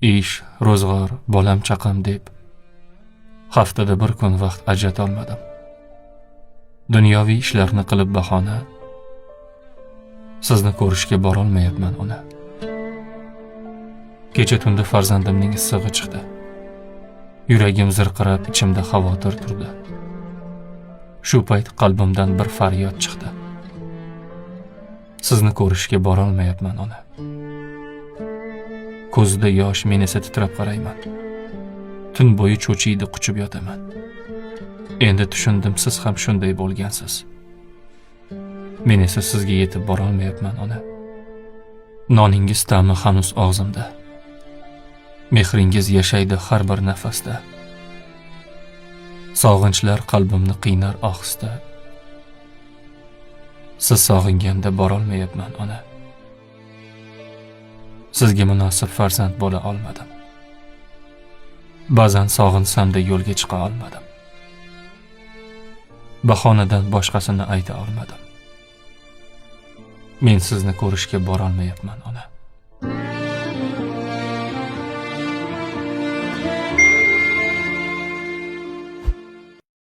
Ish, ro'zg'or, bolam chaqam deb haftada bir kun vaqt ajrata olmadim. Dunyoviy ishlarni qilib bahona sizni ko'rishga bora olmayapman ona. Kecha tunda farzandimning issig'i chiqdi. Yuragim zirqirab, ichimda xavotir turdi. Shu payt qalbimdan bir faryod chiqdi. Sizni ko'rishga bora olmayapman ona. Ko'zida yosh, men esa titrab qarayman. Tun bo'yi cho'chiydi, quchib yotaman. Endi tushundim, siz ham shunday bo'lgansiz. Men esa sizga yetib bora olmayapman ona. Noningiz ta'mi hanuz og'zimda. Mehringiz yashaydi har bir nafasda. Sog'inchlar qalbimni qiynar ohista. Siz sog'inganda bora olmayapman ona. Sizga munosib farzand bo'la olmadim. Ba'zan sog'insam-da yo'lga chiqa olmadim. Bahonadan boshqasini ayta olmadim. Men sizni ko'rishga bora olmayapman ona.